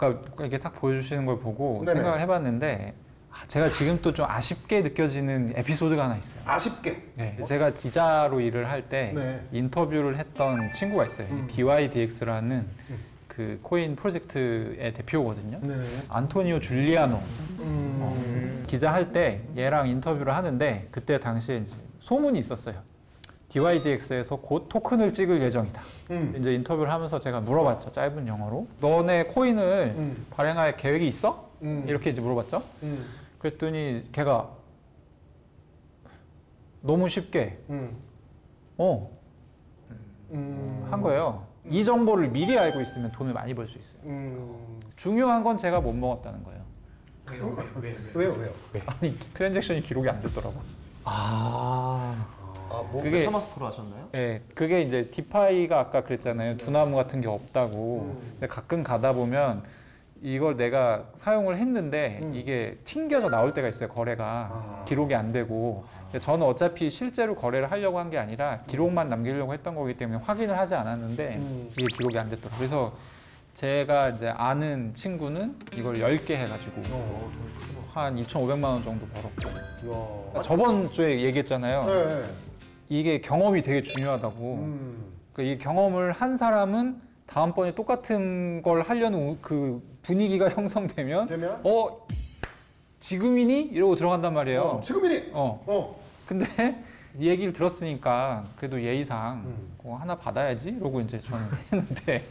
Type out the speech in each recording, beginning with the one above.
아까 이렇게 딱 보여주시는 걸 보고 네네. 생각을 해봤는데 제가 지금 또 좀 아쉽게 느껴지는 에피소드가 하나 있어요. 아쉽게? 네, 제가 기자로 일을 할 때 네. 인터뷰를 했던 친구가 있어요. DYDX라는 그 코인 프로젝트의 대표거든요. 네. 안토니오 줄리아노 기자 할 때 얘랑 인터뷰를 하는데 그때 당시에 이제 소문이 있었어요. DYDX에서 곧 토큰을 찍을 예정이다. 이제 인터뷰를 하면서 제가 물어봤죠. 짧은 영어로. 너네 코인을 발행할 계획이 있어? 이렇게 이제 물어봤죠. 그랬더니 걔가 너무 쉽게 한 거예요. 이 정보를 미리 알고 있으면 돈을 많이 벌 수 있어요. 중요한 건 제가 못 먹었다는 거예요. 왜요? 아니 트랜잭션이 기록이 안 됐더라고. 뭐 그게- 메타마스크로 하셨나요? 네, 그게 이제 디파이가 아까 그랬잖아요. 두나무 같은 게 없다고. 근데 가끔 가다 보면 이걸 내가 사용을 했는데 이게 튕겨져 나올 때가 있어요. 거래가 기록이 안 되고. 근데 저는 어차피 실제로 거래를 하려고 한 게 아니라 기록만 남기려고 했던 거기 때문에 확인을 하지 않았는데 이게 기록이 안 됐더라고요. 그래서 제가 이제 아는 친구는 이걸 10개 해가지고 한 2,500만 원 정도 벌었고. 저번 주에 얘기했잖아요. 네. 이게 경험이 되게 중요하다고. 그러니까 이 경험을 한 사람은 다음번에 똑같은 걸 하려는 그 분위기가 형성되면 되면? 지금이니? 이러고 들어간단 말이에요. 지금이니? 근데 이 얘기를 들었으니까 그래도 예의상 그거 하나 받아야지 이러고 이제 저는 했는데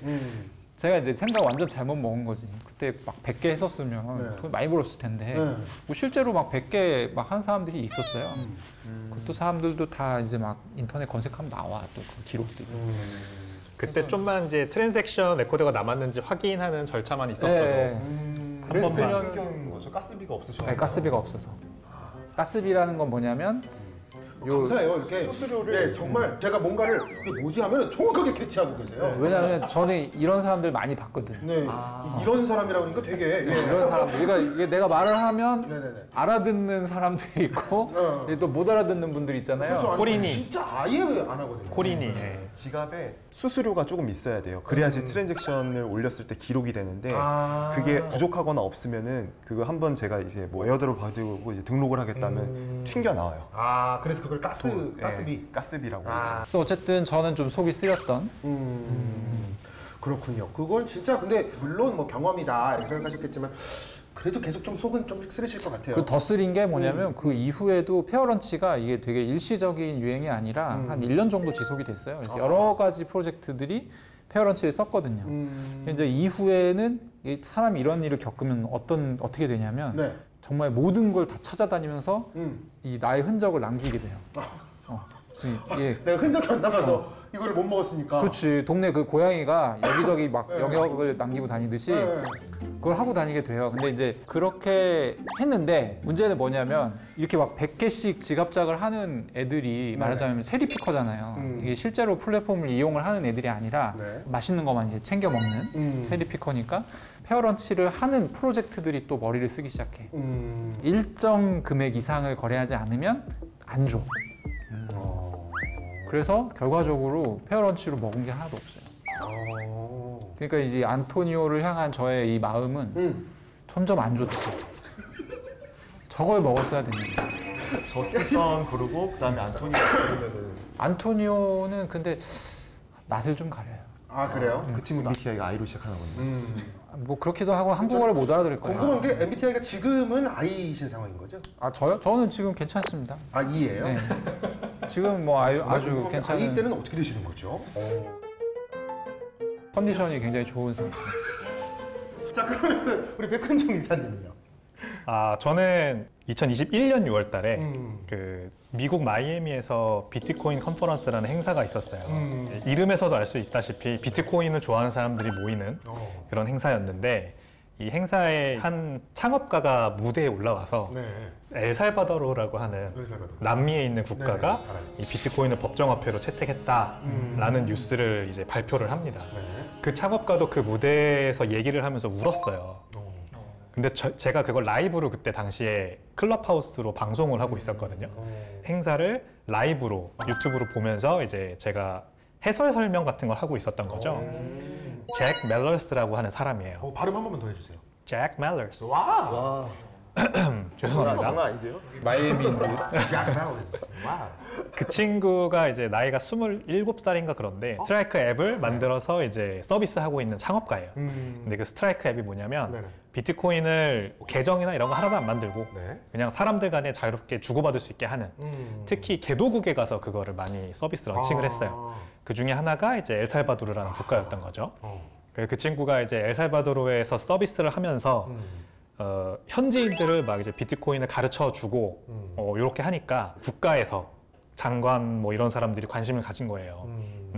제가 이제 생각 완전 잘못 먹은 거지. 그때 막 100개 했었으면 네. 돈 많이 벌었을 텐데 네. 뭐 실제로 막 100개 막 한 사람들이 있었어요. 그것도 사람들도 다 이제 막 인터넷 검색하면 나와 또 그 기록들이. 그때 좀만 이제 트랜잭션 레코드가 남았는지 확인하는 절차만 있었어도 네. 그랬으면 충격인 거죠. 가스비가 없으셔서. 네, 가스비가 없어서. 가스비라는 건 뭐냐면 감사해요. 이렇게 수수료를 네, 정말 제가 뭔가를 이게 뭐지 하면 정확하게 캐치하고 계세요. 왜냐하면 저는 이런 사람들 많이 봤거든. 네. 이런 사람이라고 하니까 되게 이런 사람들. 그러니까 이게 내가 말을 하면 네네네. 알아듣는 사람들이 있고 또 못 알아듣는 분들 있잖아요. 그렇죠. 아니, 코린이. 진짜 아예 안 하거든요. 코린이 지갑에 수수료가 조금 있어야 돼요. 그래야지 트랜잭션을 올렸을 때 기록이 되는데 그게 부족하거나 없으면은 그거 한번 제가 이제 뭐 에어드롭 받고 이제 등록을 하겠다면 튕겨 나와요. 그래서 그걸 가스비. 가스비라고. 그래서 어쨌든 저는 좀 속이 쓰렸던. 그렇군요. 그걸 진짜 근데 물론 뭐 경험이다 이렇게 생각하셨겠지만 그래도 계속 좀 속은 좀 쓰리실 것 같아요. 그 더 쓰린 게 뭐냐면 그 이후에도 페어런치가 이게 되게 일시적인 유행이 아니라 한 1년 정도 지속이 됐어요. 그래서 여러 가지 프로젝트들이 페어런치를 썼거든요. 이제 이후에는 이 사람이 이런 일을 겪으면 어떻게 되냐면 네. 정말 모든 걸 다 찾아다니면서 이 나의 흔적을 남기게 돼요. 예. 내가 흔적이 안 남아서 이거를 못 먹었으니까. 그렇지. 동네 그 고양이가 여기저기 막 영역을 남기고 다니듯이 그걸 하고 다니게 돼요. 근데 이제 그렇게 했는데 문제는 뭐냐면 이렇게 막 100개씩 지갑작을 하는 애들이 말하자면 세리피커잖아요. 이게 실제로 플랫폼을 이용을 하는 애들이 아니라 네. 맛있는 것만 이제 챙겨 먹는 세리피커니까 페어런치를 하는 프로젝트들이 또 머리를 쓰기 시작해. 일정 금액 이상을 거래하지 않으면 안 줘. 그래서 결과적으로 페어런치로 먹은 게 하나도 없어요. 그러니까 이제 안토니오를 향한 저의 이 마음은 점점 안 좋지. 저걸 먹었어야 되는데. 저스티선 부르고 그다음에 안토니오 부르면은 안토니오는 근데 낯을 좀 가려요. 그래요? 그 친구 MBTI가 I로 시작하나 보네요. 뭐 그렇기도 하고 한국어를 못 알아들을 거예요. 궁금한 게 MBTI가 지금은 I이신 상황인 거죠? 저요? 저는 지금 괜찮습니다. E예요? 네. 지금 뭐 아주 괜찮은 I 때는 어떻게 되시는 거죠? 컨디션이 굉장히 좋은 상태. 자 그러면 우리 백현정 이사님은요? 저는 2021년 6월 달에 그 미국 마이애미에서 비트코인 컨퍼런스라는 행사가 있었어요. 이름에서도 알 수 있다시피 비트코인을 좋아하는 사람들이 모이는 그런 행사였는데 이 행사에 한 창업가가 무대에 올라와서 엘살바도르라고 하는 남미에 있는 국가가 이 비트코인을 법정화폐로 채택했다라는 뉴스를 이제 발표를 합니다. 그 창업가도 그 무대에서 얘기를 하면서 울었어요. 근데 제가 그걸 라이브로 그때 당시에 클럽하우스로 방송을 하고 있었거든요. 행사를 라이브로 유튜브로 보면서 이제 제가 해설 설명 같은 걸 하고 있었던 거죠. 잭 멜러스라고 하는 사람이에요. 발음 한 번만 더 해주세요. 잭 멜러스. 와. 죄송합니다. 장난 아닌데요? 마이애미인데. 잭 멜러스. 와. 그 친구가 이제 나이가 27살인가 그런데 스트라이크 앱을 만들어서 이제 서비스하고 있는 창업가예요. 근데 그 스트라이크 앱이 뭐냐면 네네. 비트코인을 계정이나 이런 거 하나도 안 만들고 네. 그냥 사람들 간에 자유롭게 주고받을 수 있게 하는 특히 개도국에 가서 그거를 많이 서비스 런칭을 했어요. 그 중에 하나가 이제 엘살바도르라는 국가였던 거죠. 그래서 그 친구가 이제 엘살바도르에서 서비스를 하면서 현지인들을 막 이제 비트코인을 가르쳐 주고 이렇게 하니까 국가에서 장관 뭐 이런 사람들이 관심을 가진 거예요.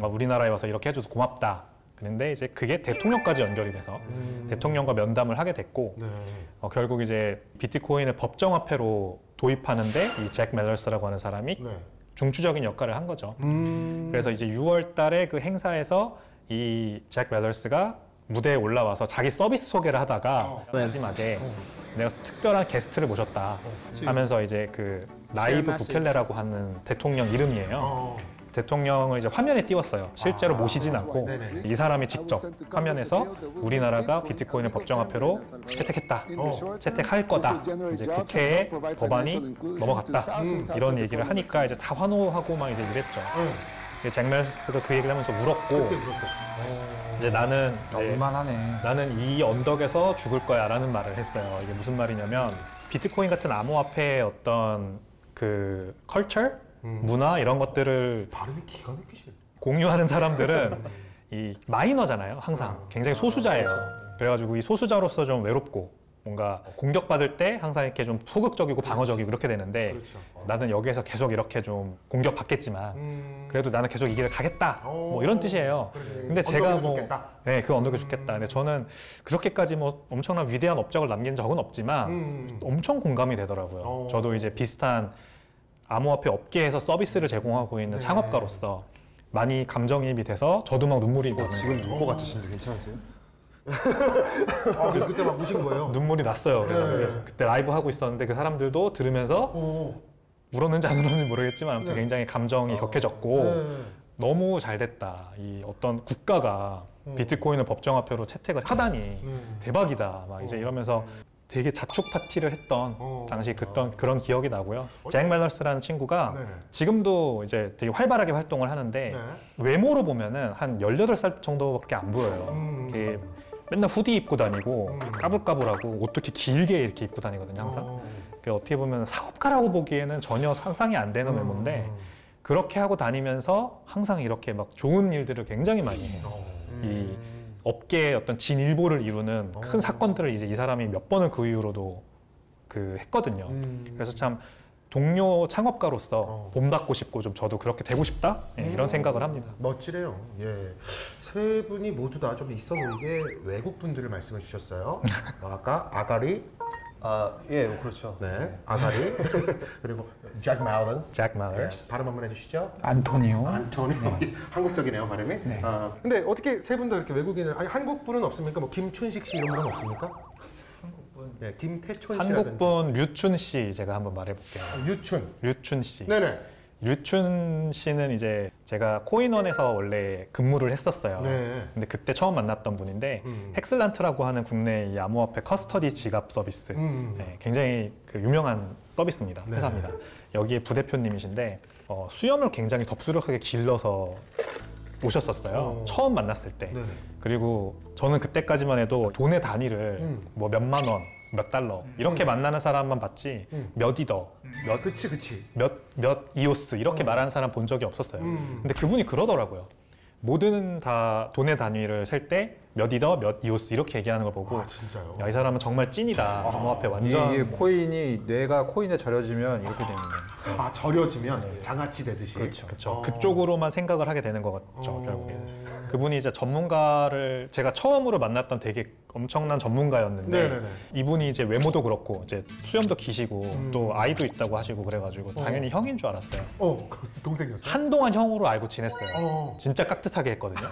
우리나라에 와서 이렇게 해줘서 고맙다. 그런데 이제 그게 대통령까지 연결이 돼서 대통령과 면담을 하게 됐고 네. 결국 이제 비트코인을 법정화폐로 도입하는데 이 잭 멜러스라고 하는 사람이 네. 중추적인 역할을 한 거죠. 그래서 이제 6월 달에 그 행사에서 이 잭 멜러스가 무대에 올라와서 자기 서비스 소개를 하다가 마지막에 내가 특별한 게스트를 모셨다 하면서 이제 그 나이브 부켈레라고 하는 대통령 이름이에요. 대통령을 이제 화면에 띄웠어요. 실제로 모시진 않고 네네. 이 사람이 직접 화면에서 우리나라가 비트코인을 법정화폐로 채택했다, 채택할 거다, 이제 국회에 법안이 넘어갔다 이런 얘기를 하니까 이제 다 환호하고 막 이제 이랬죠. 잭 멜러스가 그 얘기를 하면서 울었고 이제 나는 이 언덕에서 죽을 거야라는 말을 했어요. 이게 무슨 말이냐면 비트코인 같은 암호화폐의 어떤 그 컬처, 문화 이런 것들을 발음이 기가 막히시네. 공유하는 사람들은 이 마이너잖아요. 항상 굉장히 소수자예요. 그래가지고 이 소수자로서 좀 외롭고 뭔가 공격받을 때 항상 이렇게 좀 소극적이고 방어적이고 그렇게 되는데 그렇죠. 나는 여기에서 계속 이렇게 좀 공격받겠지만 그래도 나는 계속 이 길을 가겠다 뭐 이런 뜻이에요. 근데 제가 뭐 네, 그 언덕에 죽겠다. 근데 저는 그렇게까지 뭐 엄청난 위대한 업적을 남긴 적은 없지만 엄청 공감이 되더라고요. 저도 이제 비슷한 암호화폐 업계에서 서비스를 제공하고 있는 창업가로서 많이 감정이입이 돼서 저도 막 눈물이 나는 지금 울 것 같으신데 괜찮으세요? 그래서 그때 막 우신 거예요? 눈물이 났어요. 그래서 그때 라이브 하고 있었는데 그 사람들도 들으면서 울었는지 안 울었는지 모르겠지만 아무튼 굉장히 감정이 격해졌고 너무 잘 됐다. 이 어떤 국가가 비트코인을 법정화폐로 채택을 하다니 대박이다. 막 이제 이러면서 되게 자축 파티를 했던 당시 그런 기억이 나고요. 잭 멜러스라는 친구가 지금도 이제 되게 활발하게 활동을 하는데 외모로 보면은 한 18살 정도밖에 안 보여요. 이게 맨날 후디 입고 다니고 까불까불하고 옷도 이렇게 길게 이렇게 입고 다니거든요, 항상. 어떻게 보면 사업가라고 보기에는 전혀 상상이 안 되는 외모인데 그렇게 하고 다니면서 항상 이렇게 막 좋은 일들을 굉장히 많이 해요. 이 업계의 어떤 진일보를 이루는 큰 사건들을 이제 이 사람이 몇 번을 그 이후로도 했거든요. 그래서 참 동료 창업가로서 본받고 싶고 좀 저도 그렇게 되고 싶다 이런 생각을 합니다. 멋지네요. 예, 세 분이 모두 다 좀 있어 보이게 외국 분들을 말씀해 주셨어요. 아까 아가리, 예, 그렇죠. 네, 아가리 그리고 잭 멜러스. 잭 멜러스. 발음 한번 해주시죠. 안토니오. 안토니오. 한국적이네요, 발음이. 네. 근데 어떻게 세 분 다 이렇게 외국인을 아니 한국 분은 없습니까? 뭐 김춘식 씨 이런 분은 없습니까? 네, 김태촌 씨라든지. 한국분 류춘 씨 제가 한번 말해볼게요. 류춘 씨. 네네. 류춘 씨는 이제 제가 코인원에서 원래 근무를 했었어요. 네. 근데 그때 처음 만났던 분인데 헥슬란트라고 하는 국내 이 암호화폐 커스터디 지갑 서비스 네, 굉장히 유명한 서비스입니다. 회사입니다. 여기에 부대표님이신데 수염을 굉장히 덥수룩하게 길러서 오셨었어요. 처음 만났을 때. 네네. 그리고 저는 그때까지만 해도 돈의 단위를 뭐 몇만 원, 몇 달러 이렇게 만나는 사람만 봤지 몇 이더, 그치. 몇 이오스 이렇게 말하는 사람 본 적이 없었어요. 근데 그분이 그러더라고요. 뭐든 다 돈의 단위를 셀 때 몇 이더, 몇 이오스 이렇게 얘기하는 걸 보고 진짜요? 야, 이 사람은 정말 찐이다. 암호화폐 완전 이게 코인이 뇌가 코인에 절여지면 이렇게 됩니다. 절여지면 장아찌 되듯이. 그렇죠. 그쪽으로만 생각을 하게 되는 거죠. 결국에 그분이 이제 전문가를 제가 처음으로 만났던 되게 엄청난 전문가였는데 네네네. 이분이 이제 외모도 그렇고 이제 수염도 기시고 또 아이도 있다고 하시고 그래가지고 당연히 형인 줄 알았어요. 동생이었어요? 한동안 형으로 알고 지냈어요. 진짜 깍듯하게 했거든요.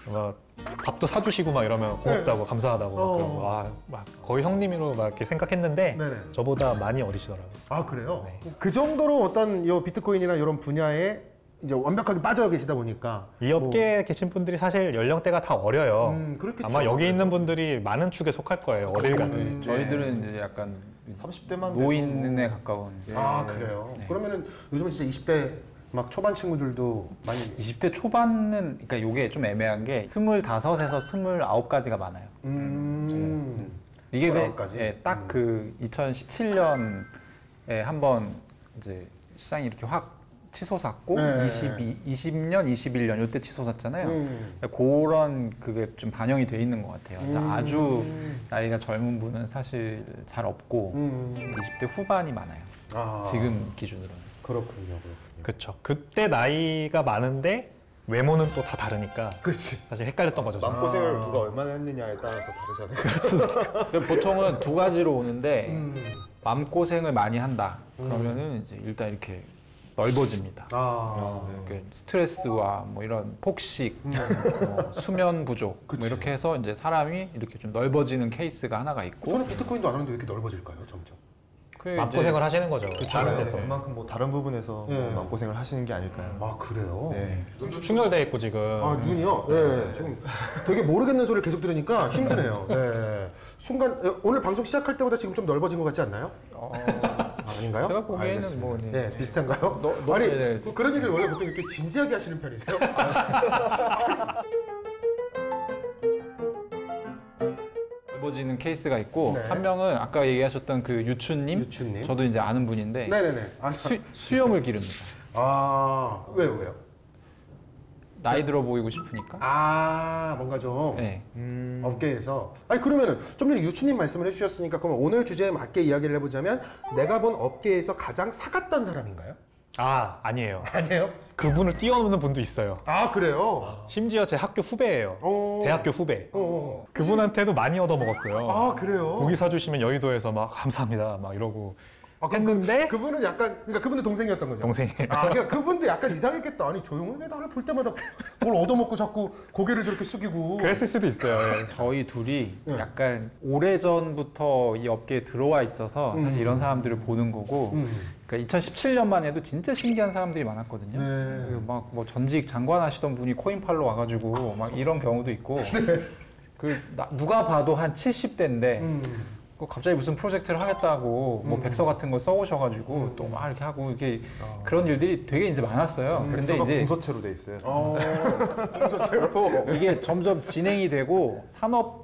막 밥도 사주시고 막 이러면 고맙다고 감사하다고 막 그러고 막 거의 형님으로 막 이렇게 생각했는데 네네. 저보다 많이 어리시더라고요. 아 그래요? 네. 그 정도로 어떤 요 비트코인이나 이런 분야에 이제 완벽하게 빠져 계시다 보니까 이 업계에 계신 분들이 사실 연령대가 다 어려요. 그렇겠죠. 아마 여기 있는 분들이 많은 축에 속할 거예요. 어딜 가든. 저희들은 이제 약간 30대만 노인에 가까운. 아 그래요. 그러면은 요즘은 진짜 20대 막 초반 친구들도 많이 20대 초반은 그러니까 이게 좀 애매한 게 25에서 29까지가 많아요. 이게 29까지? 딱 그 2017년에 한번 이제 시장이 이렇게 확 치솟았고 네. 20년, 21년 이때 치솟았잖아요. 그런 그게 좀 반영이 돼 있는 것 같아요. 아주 나이가 젊은 분은 사실 잘 없고 20대 후반이 많아요. 지금 기준으로는. 그렇군요. 그렇죠. 그때 나이가 많은데 외모는 또 다 다르니까 그렇지. 사실 헷갈렸던 거죠. 저는. 마음고생을 누가 얼마나 했느냐에 따라서 다르잖아요. 보통은 두 가지로 오는데 마음고생을 많이 한다. 그러면은 이제 일단 이렇게 넓어집니다. 이렇게 스트레스와 뭐 이런 폭식, 수면 부족 뭐 이렇게 해서 이제 사람이 이렇게 좀 넓어지는 케이스가 하나가 있고. 저는 비트코인도 안 하는데 왜 이렇게 넓어질까요, 점점? 마음고생을 하시는 거죠. 다른 데서. 그만큼 뭐 다른 부분에서 마음고생을 하시는 게 아닐까요? 아 그래요? 네. 충혈돼 있고 지금. 눈이요? 네. 지금 되게 모르겠는 소리를 계속 들으니까 힘드네요. 네. 순간 오늘 방송 시작할 때보다 지금 좀 넓어진 것 같지 않나요? 아닌가요? 제가 보기에는 알겠습니다. 뭐 네, 비슷한가요? 아니 그런 얘기를 원래 보통 이렇게 진지하게 하시는 편이세요? 넓어지는 케이스가 있고 네. 한 명은 아까 얘기하셨던 그 유춘님, 유춘님. 저도 이제 아는 분인데 네네네. 수염을 기릅니다. 왜요? 나이 들어 보이고 싶으니까. 뭔가 좀 네. 업계에서 아니 그러면은 좀 전에 유추님 말씀을 해주셨으니까 그럼 오늘 주제에 맞게 이야기를 해보자면 내가 본 업계에서 가장 사갔던 사람인가요? 아니에요. 아니에요? 그분을 뛰어넘는 분도 있어요. 그래요? 심지어 제 학교 후배예요. 대학교 후배. 그분한테도 많이 얻어먹었어요. 그래요? 고기 사주시면 여의도에서 막 감사합니다 막 이러고 했는데 그분은 약간 그러니까 그분도 동생이었던 거죠? 동생이에요. 그러니까 그분도 약간 이상했겠다. 아니 조용히 왜 나를 볼 때마다 뭘 얻어먹고 자꾸 고개를 저렇게 숙이고. 그랬을 수도 있어요. 예. 저희 둘이 네. 약간 오래전부터 이 업계에 들어와 있어서 사실 이런 사람들을 보는 거고 그러니까 2017년만 해도 진짜 신기한 사람들이 많았거든요. 네. 막 뭐 전직 장관 하시던 분이 코인팔로 와가지고 막 이런 경우도 있고 누가 봐도 한 70대인데 갑자기 무슨 프로젝트를 하겠다고 뭐 백서 같은 거 써오셔가지고 또 막 이렇게 하고 이게 그런 일들이 되게 이제 많았어요. 근데 이제 공서체로 돼 있어요. 공서체로. 이게 점점 진행이 되고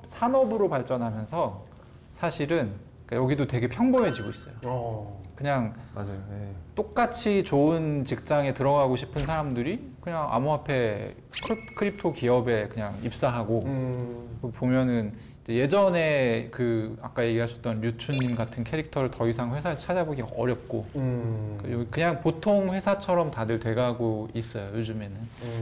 산업으로 발전하면서 사실은 그러니까 여기도 되게 평범해지고 있어요. 그냥 맞아요. 네. 똑같이 좋은 직장에 들어가고 싶은 사람들이 그냥 암호화폐 크립토 기업에 그냥 입사하고 보면은 예전에 그 아까 얘기하셨던 류춘님 같은 캐릭터를 더 이상 회사에서 찾아보기 어렵고 그냥 보통 회사처럼 다들 돼가고 있어요 요즘에는.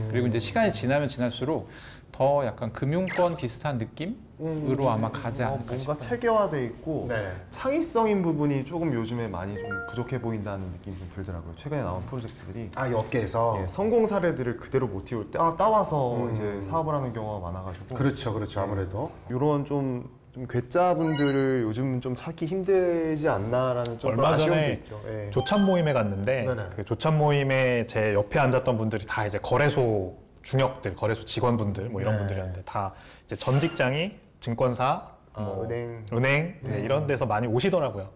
그리고 이제 시간이 지나면 지날수록 더 약간 금융권 비슷한 느낌으로 아마 가지 않을까 뭔가 싶어요. 체계화돼 있고 네. 창의성인 부분이 조금 요즘에 많이 좀 부족해 보인다는 느낌이 좀 들더라고요. 최근에 나온 프로젝트들이 이 업계에서. 성공 사례들을 그대로 모티브를 따와서 이제 사업을 하는 경우가 많아가지고 그렇죠. 아무래도. 이런 좀 괴짜분들을 요즘 좀 찾기 힘들지 않나라는 좀 얼마 아쉬움도 전에 있죠. 예. 조찬 모임에 갔는데 네네. 그 조찬 모임에 제 옆에 앉았던 분들이 다 이제 거래소 중역들, 거래소 직원분들 뭐 이런 분들이었는데 다 이제 전 직장이 증권사, 뭐 은행 네, 이런 데서 많이 오시더라고요.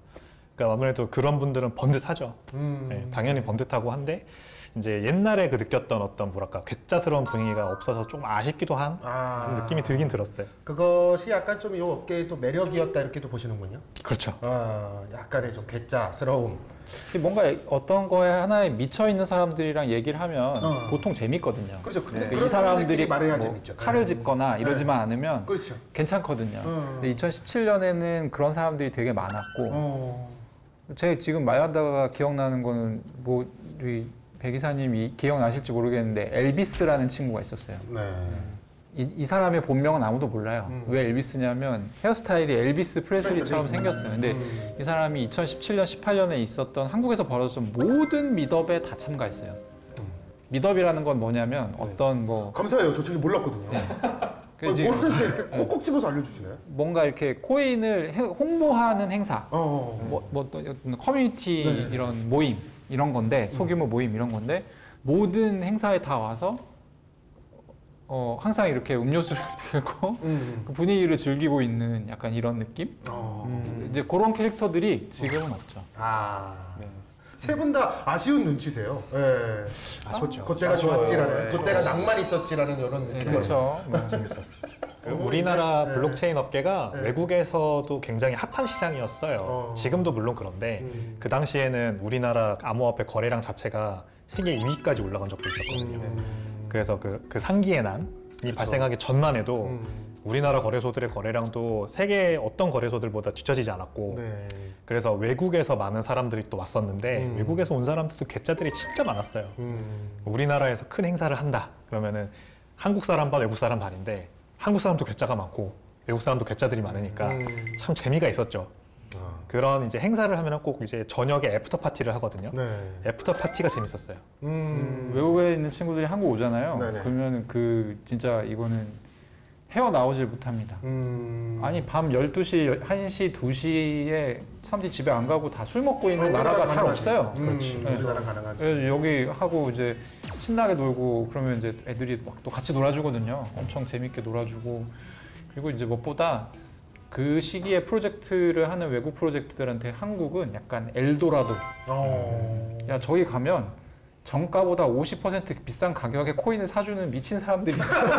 그러니까 아무래도 그런 분들은 번듯하죠. 네, 당연히 번듯하고 한데 이제 옛날에 그 느꼈던 어떤 뭐랄까 괴짜스러운 분위기가 없어서 좀 아쉽기도 한 그런 느낌이 들긴 들었어요. 그것이 약간 좀 이 업계의 또 매력이었다 이렇게 또 보시는군요. 그렇죠. 약간의 좀 괴짜스러움. 뭔가 어떤 거에 하나에 미쳐 있는 사람들이랑 얘기를 하면 보통 재밌거든요. 그렇죠. 근데 이 그런 사람들이 말해야 뭐 재밌죠. 칼을 짚거나 이러지만 않으면 그렇죠. 괜찮거든요. 근데 2017년에는 그런 사람들이 되게 많았고 제가 지금 말하다가 기억나는 거는 뭐 우리 백 이사님이 기억나실지 모르겠는데 엘비스라는 친구가 있었어요. 네. 이 사람의 본명은 아무도 몰라요. 왜 엘비스냐면 헤어스타일이 엘비스 프레슬리처럼 생겼어요. 근데 이 사람이 2017년, 18년에 있었던 한국에서 벌어졌던 모든 미덥에 다 참가했어요. 미덥이라는 건 뭐냐면 어떤 뭐 감사해요. 저 전혀 몰랐거든요. 모르는데 이렇게 꼭꼭 집어서 알려주시네. 뭔가 이렇게 코인을 홍보하는 행사, 뭐 커뮤니티 이런 모임 이런 건데 소규모 모임 이런 건데 모든 행사에 다 와서 항상 이렇게 음료수를 들고 그 분위기를 즐기고 있는 약간 이런 느낌? 이제 그런 캐릭터들이 지금은 없죠. 세 분 다 아쉬운 눈치세요. 예. 아쉽죠. 그때가 좋았지라는, 그때가 낭만 있었지라는 이런 느낌. 그렇죠. 재밌었어요. 우리나라 블록체인 업계가 외국에서도 굉장히 핫한 시장이었어요. 지금도 물론 그런데 그 당시에는 우리나라 암호화폐 거래량 자체가 세계 2위까지 올라간 적도 있었거든요. 그래서 그 상기의 난이 발생하기 전만 해도 우리나라 거래소들의 거래량도 세계 어떤 거래소들보다 뒤처지지 않았고 그래서 외국에서 많은 사람들이 또 왔었는데 외국에서 온 사람들도 괴짜들이 진짜 많았어요. 우리나라에서 큰 행사를 한다 그러면은 한국 사람 반 외국 사람 반인데 한국 사람도 괴짜가 많고 외국 사람도 괴짜들이 많으니까 참 재미가 있었죠. 그런 이제 행사를 하면 꼭 이제 저녁에 애프터 파티를 하거든요. 애프터 파티가 재밌었어요. 외국에 있는 친구들이 한국 오잖아요. 그러면 진짜 이거는 헤어나오질 못합니다. 아니 밤 12시, 1시, 2시에 사람들이 집에 안 가고 다 술 먹고 있는 나라가 잘 없어요. 그렇지. 우리나라 가능하지. 그래서 여기 하고 이제 신나게 놀고 그러면 이제 애들이 막 또 같이 놀아주거든요. 엄청 재밌게 놀아주고 그리고 이제 무엇보다 그 시기에 프로젝트를 하는 외국 프로젝트들한테 한국은 약간 엘도라도. 야 저기 가면 정가보다 50% 비싼 가격에 코인을 사주는 미친 사람들이 있어요.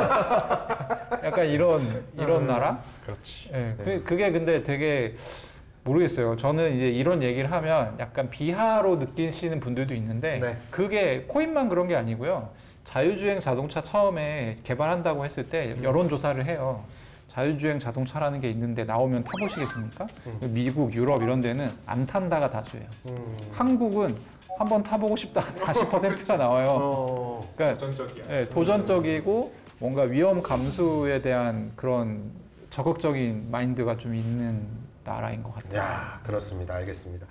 약간 이런 나라? 그렇지. 네. 그게 근데 되게 모르겠어요. 저는 이제 이런 얘기를 하면 약간 비하로 느끼시는 분들도 있는데 그게 코인만 그런 게 아니고요. 자율주행 자동차 처음에 개발한다고 했을 때 여론조사를 해요. 자율주행 자동차라는 게 있는데 나오면 타보시겠습니까? 미국, 유럽 이런 데는 안 탄다가 다수예요. 한국은 한번 타보고 싶다 40%가 나와요. 그러니까 도전적이야. 네, 도전적이고 뭔가 위험 감수에 대한 그런 적극적인 마인드가 좀 있는 나라인 것 같아요. 야, 그렇습니다. 알겠습니다.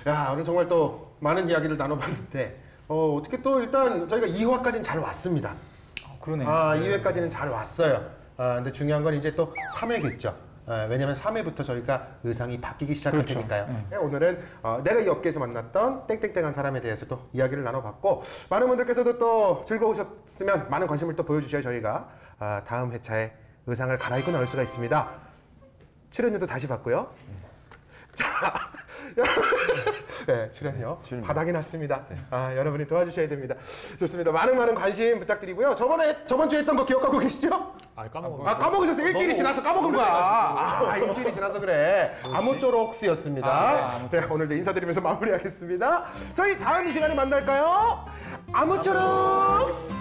야, 오늘 정말 또 많은 이야기를 나눠봤는데 어떻게 또 일단 저희가 2화까지는 잘 왔습니다. 그러네요. 2회까지는 잘 왔어요. 근데 중요한 건 이제 또 3회겠죠. 왜냐면 3회부터 저희가 의상이 바뀌기 시작할 테니까요. 오늘은 내가 이 업계에서 만났던 땡땡땡한 사람에 대해서 또 이야기를 나눠봤고 많은 분들께서도 또 즐거우셨으면 많은 관심을 또 보여주셔야 저희가 다음 회차에 의상을 갈아입고 나올 수가 있습니다. 출연료도 다시 받고요. 자, 네, 출연료 바닥이 났습니다. 여러분이 도와주셔야 됩니다. 좋습니다. 많은 관심 부탁드리고요. 저번 주에 했던 거 기억하고 계시죠? 까먹으셨어요. 일주일이 지나서 까먹은 거야. 일주일이 지나서 그래. 아무쪼록스였습니다. 자, 오늘도 인사드리면서 마무리하겠습니다. 저희 다음 시간에 만날까요? 아무쪼록스!